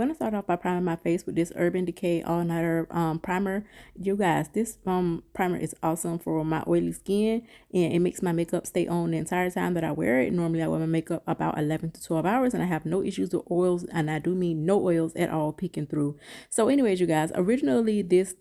going to start off by priming my face with this Urban Decay All Nighter primer. You guys, this primer is awesome for my oily skin, and it makes my makeup stay on the entire time that I wear it. Normally I wear my makeup about 11 to 12 hours and I have no issues with oils, and I do mean no oils at all peeking through. So anyways, you guys, originally this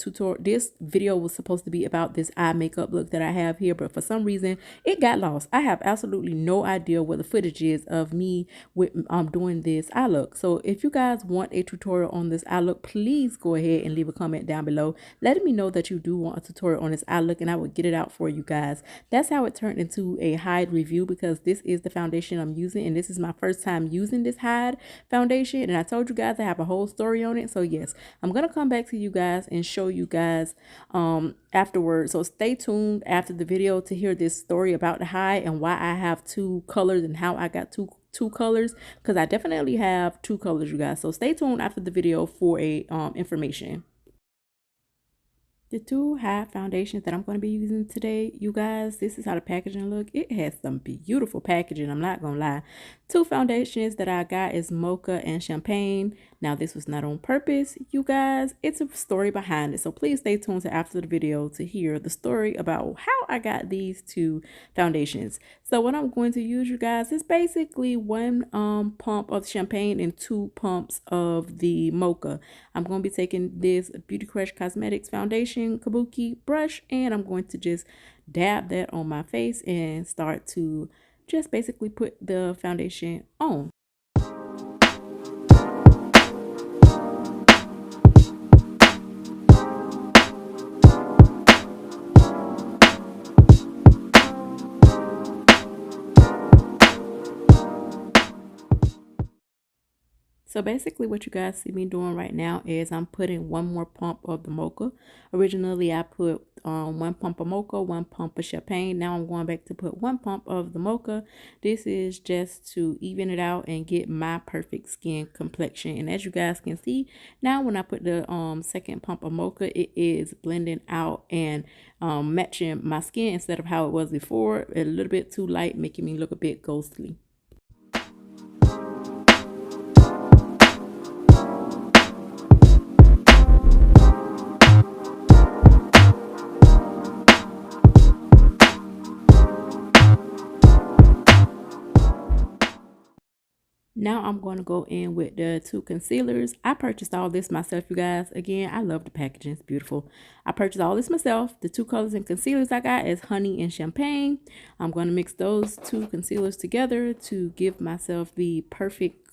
video was supposed to be about this eye makeup look that I have here, but for some reason it got lost. I have absolutely no idea what the footage is of me with doing this eye look. So if you guys want a tutorial on this eye look, please go ahead and leave a comment down below letting me know that you do want a tutorial on this eye look, and I will get it out for you guys. That's how it turned into a Hide review, because this is the foundation I'm using, and this is my first time using this Hide foundation, and I told you guys I have a whole story on it. So yes, I'm gonna come back to you guys and show you guys afterwards. So stay tuned after the video to hear this story about the Hide and why I have two colors and how I got two colors, because I definitely have two colors, you guys. So stay tuned after the video for a information. The two Hide foundations that I'm going to be using today, you guys, this is how the packaging look. It has some beautiful packaging, I'm not going to lie. Two foundations that I got is Moca and Champaign. Now, this was not on purpose, you guys. It's a story behind it. So please stay tuned to after the video to hear the story about how I got these two foundations. So what I'm going to use, you guys, is basically one pump of Champaign and 2 pumps of the Mocha. I'm going to be taking this Beauty Crush Cosmetics foundation kabuki brush, and I'm going to just dab that on my face and start to just basically put the foundation on. So basically what you guys see me doing right now is I'm putting one more pump of the Mocha. Originally I put 1 pump of Mocha, 1 pump of Champagne. Now I'm going back to put 1 pump of the Mocha. This is just to even it out and get my perfect skin complexion. And as you guys can see, now when I put the second pump of Mocha, it is blending out and matching my skin instead of how it was before. A little bit too light, making me look a bit ghostly. Now I'm going to go in with the 2 concealers. I purchased all this myself, you guys. Again, I love the packaging. It's beautiful. I purchased all this myself. The 2 colors and concealers I got is Honey and Champagne. I'm going to mix those 2 concealers together to give myself the perfect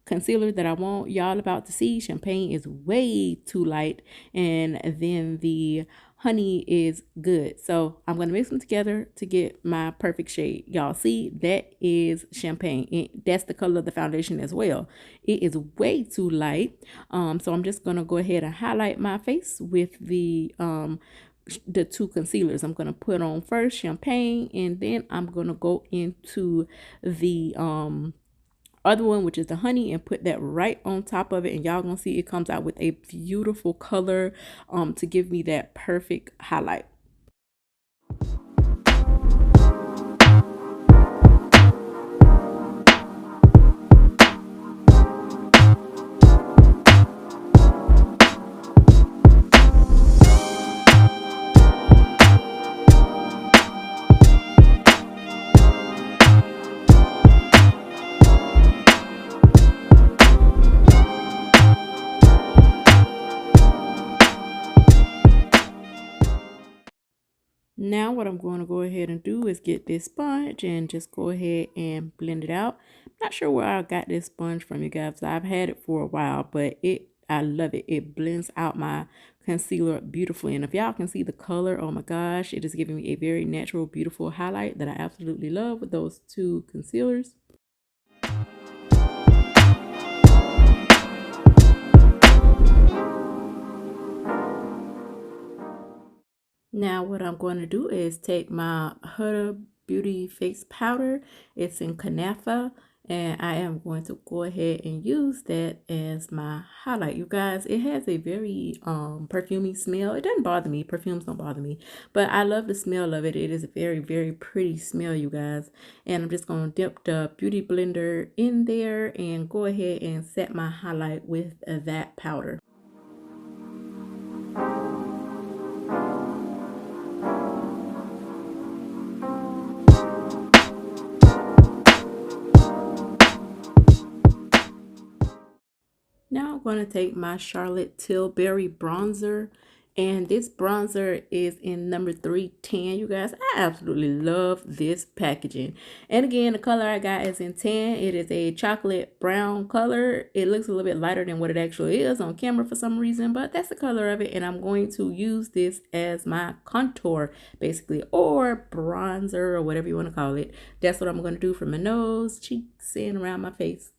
concealer that I want y'all about to see. Champagne is way too light, and then the Honey is good. So I'm going to mix them together to get my perfect shade. Y'all see, that is Champagne. That's the color of the foundation as well. It is way too light. So I'm just going to go ahead and highlight my face with the 2 concealers. I'm going to put on first Champagne, and then I'm going to go into the other one, which is the Honey, and put that right on top of it, and y'all gonna see it comes out with a beautiful color to give me that perfect highlight. Now what I'm going to go ahead and do is get this sponge and just go ahead and blend it out. Not sure where I got this sponge from, you guys. I've had it for a while, but I love it. It blends out my concealer beautifully. And if y'all can see the color, oh my gosh, it is giving me a very natural, beautiful highlight that I absolutely love with those 2 concealers. Now what I'm going to do is take my Huda Beauty face powder. It's in Kunafa, And I am going to go ahead and use that as my highlight. You guys, it has a very perfumey smell. It doesn't bother me. Perfumes don't bother me. But I love the smell of it. It is a very, very pretty smell, you guys. And I'm just going to dip the Beauty Blender in there and go ahead and set my highlight with that powder. Now I'm going to take my Charlotte Tilbury bronzer, and this bronzer is in number 310. You guys, I absolutely love this packaging. And again, the color I got is in 10. It is a chocolate brown color. It looks a little bit lighter than what it actually is on camera for some reason, but that's the color of it. And I'm going to use this as my contour, basically, or bronzer, or whatever you want to call it. That's what I'm going to do for my nose, cheeks, and around my face.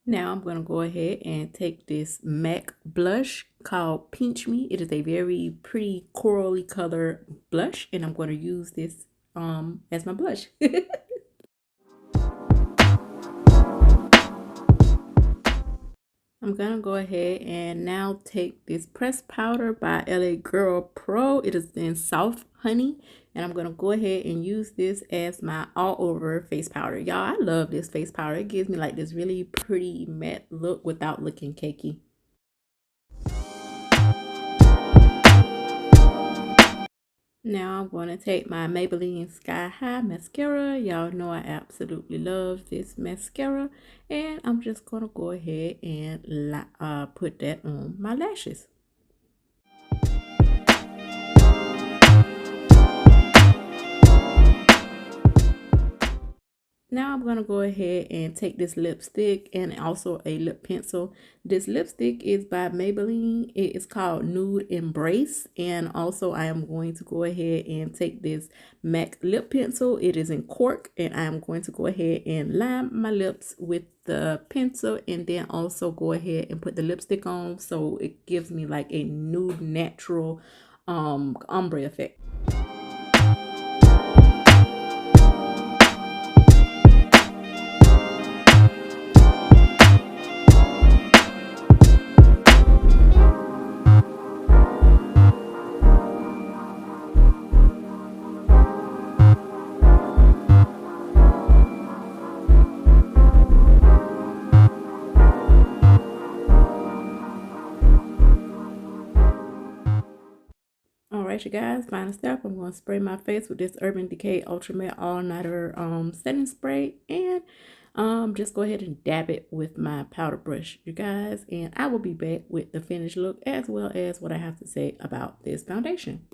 Now I'm going to go ahead and take this MAC blush called Pinch Me. It is a very pretty corally color blush, and I'm going to use this as my blush. I'm going to go ahead and now take this pressed powder by LA Girl Pro. It is in Soft Honey. And I'm going to go ahead and use this as my all over face powder. Y'all, I love this face powder. It gives me like this really pretty matte look without looking cakey. Now I'm going to take my Maybelline Sky High mascara. Y'all know I absolutely love this mascara. And I'm just going to go ahead and put that on my lashes. Now I'm going to go ahead and take this lipstick and also a lip pencil. This lipstick is by Maybelline. It is called Nude Embrace. And also I am going to go ahead and take this MAC lip pencil. It is in Cork. And I am going to go ahead and line my lips with the pencil and then also go ahead and put the lipstick on. So it gives me like a nude natural ombre effect. Alright, you guys, final step, I'm going to spray my face with this Urban Decay Ultra Matte All Nighter setting spray, and just go ahead and dab it with my powder brush, you guys, and I will be back with the finished look as well as what I have to say about this foundation.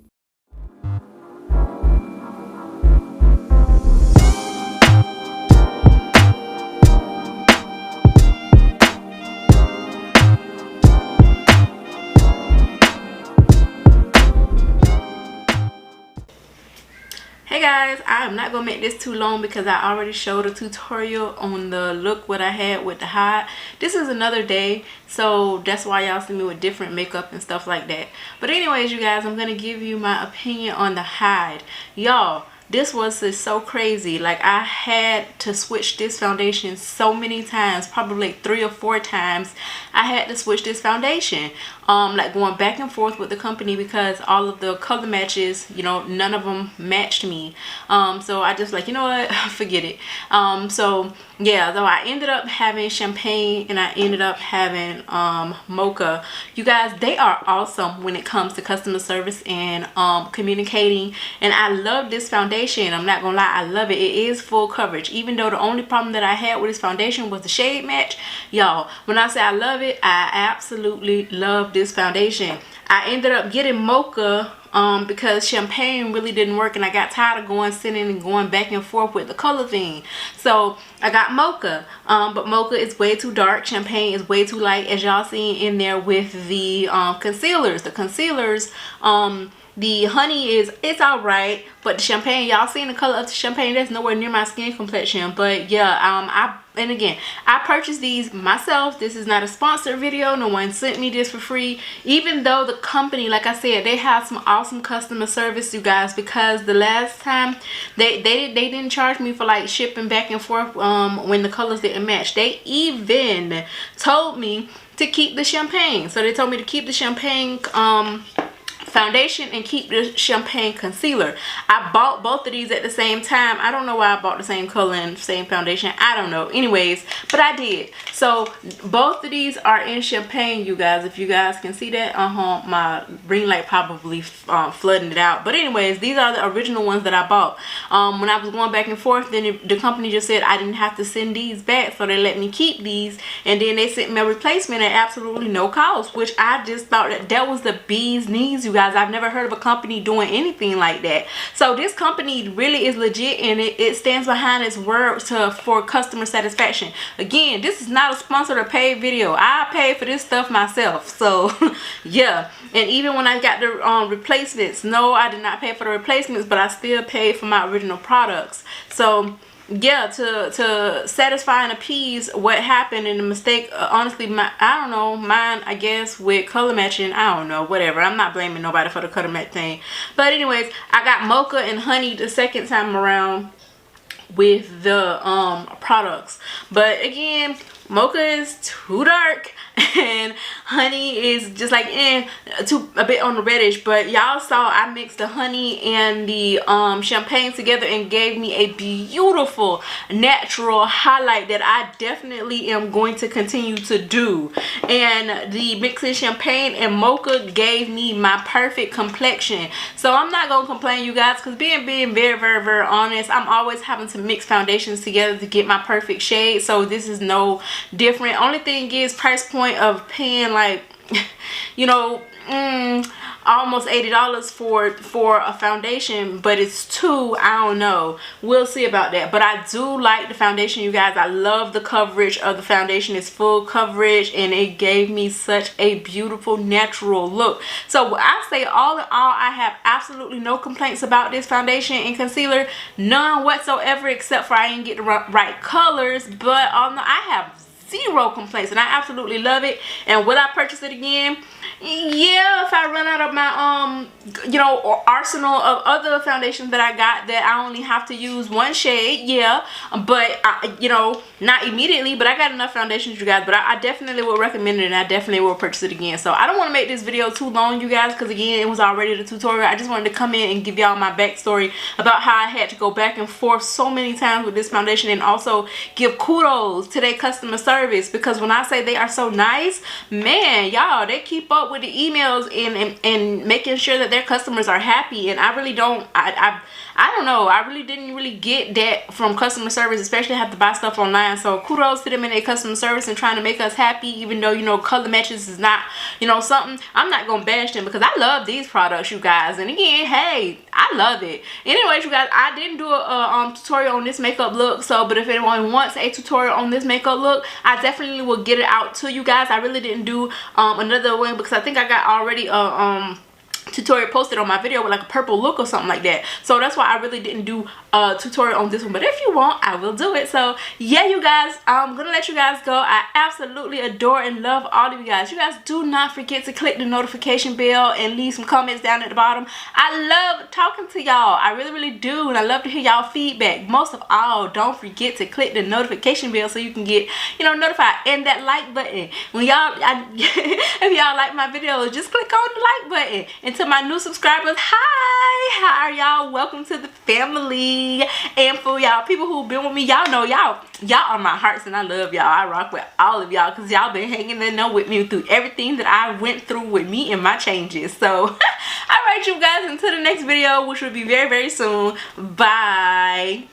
Hey guys, I am not gonna make this too long because I already showed a tutorial on the look what I had with the hide. This is another day, so that's why y'all see me with different makeup and stuff like that. But anyways, you guys, I'm gonna give you my opinion on the hide. Y'all, this was just so crazy. Like, I had to switch this foundation so many times, probably like 3 or 4 times. I had to switch this foundation, like going back and forth with the company because all of the color matches, you know, none of them matched me. So I just like, you know what, forget it. So yeah, though I ended up having Champaign and I ended up having Moca. You guys, they are awesome when it comes to customer service and communicating, and I love this foundation. I'm not gonna lie, I love it. It is full coverage, even though the only problem that I had with this foundation was the shade match. Y'all, when I say I love it, I absolutely love this foundation. I ended up getting Mocha because Champaign really didn't work, and I got tired of sitting and going back and forth with the color thing. So I got Mocha, but Mocha is way too dark. Champaign is way too light, as y'all seen in there with the concealers. The concealers, The honey it's all right, but the champagne, y'all seen the color of the champagne, that's nowhere near my skin complexion. But yeah, and again, I purchased these myself. This is not a sponsored video. No one sent me this for free, even though the company, like I said, they have some awesome customer service, you guys, because the last time they didn't charge me for like shipping back and forth when the colors didn't match. They even told me to keep the champagne. So they told me to keep the champagne foundation and keep the champagne concealer. I bought both of these at the same time. I don't know why I bought the same color and same foundation. I don't know. Anyways, but I did. So both of these are in champagne, you guys. If you guys can see that, my ring light probably flooding it out. But anyways, these are the original ones that I bought. When I was going back and forth, then the company just said I didn't have to send these back, so they let me keep these, and then they sent me a replacement at absolutely no cost, which I just thought that was the bee's knees, you guys. I've never heard of a company doing anything like that. So this company really is legit, and it stands behind its word for customer satisfaction. Again, this is not a sponsored or paid video. I paid for this stuff myself. So yeah, and even when I got the replacements, no, I did not pay for the replacements, but I still paid for my original products. So yeah, to satisfy and appease what happened and the mistake, honestly, I don't know, mine, I guess, with color matching, I don't know, whatever. I'm not blaming nobody for the color match thing. But anyways, I got Mocha and Honey the second time around with the products. But again, Mocha is too dark and Honey is just like a bit on the reddish. But y'all saw I mixed the honey and the champagne together and gave me a beautiful natural highlight that I definitely am going to continue to do. And the mixing champagne and mocha gave me my perfect complexion. So I'm not gonna complain, you guys, because being very honest, I'm always having to mix foundations together to get my perfect shade. So this is no different. Only thing is price point of paying like you know, almost $80 for a foundation, but it's two. I don't know, we'll see about that. But I do like the foundation, you guys. I love the coverage of the foundation. It's full coverage and it gave me such a beautiful natural look. So I say all in all, I have absolutely no complaints about this foundation and concealer, none whatsoever, except for I didn't get the right colors. But I have zero complaints and I absolutely love it. And will I purchase it again? Yeah, if I run out of my you know, arsenal of other foundations that I got that I only have to use one shade, yeah. But you know, not immediately, but I got enough foundations, you guys. But I definitely will recommend it and I definitely will purchase it again. So I don't want to make this video too long, you guys, because again, it was already the tutorial. I just wanted to come in and give y'all my backstory about how I had to go back and forth so many times with this foundation, and also give kudos to their customer service, because when I say they are so nice, man, y'all, they keep up with the emails and making sure that their customers are happy. And I really don't, I don't know, I really didn't really get that from customer service, especially have to buy stuff online. So kudos to them and their customer service and trying to make us happy, even though, you know, color matches is not, you know, something. I'm not gonna bash them because I love these products, you guys. And again, hey, I love it. Anyways, you guys, I didn't do a tutorial on this makeup look. So, but if anyone wants a tutorial on this makeup look, I definitely will get it out to you guys. I really didn't do another one because I think I got already a tutorial posted on my video with like a purple look or something like that. So that's why I really didn't do a tutorial on this one. But if you want, I will do it. So yeah, you guys, I'm gonna let you guys go. I absolutely adore and love all of you guys. You guys do not forget to click the notification bell and leave some comments down at the bottom. I love talking to y'all. I really do, and I love to hear y'all feedback. Most of all, don't forget to click the notification bell so you can get, you know, notified, and that like button. When y'all if y'all like my videos, just click on the like button. And to my new subscribers, hi, how are y'all? Welcome to the family. And for y'all people who've been with me, y'all know y'all are my hearts, and I love y'all. I rock with all of y'all because y'all been hanging in there with me through everything that I went through with me and my changes. So all right, you guys, until the next video, which will be very soon. Bye.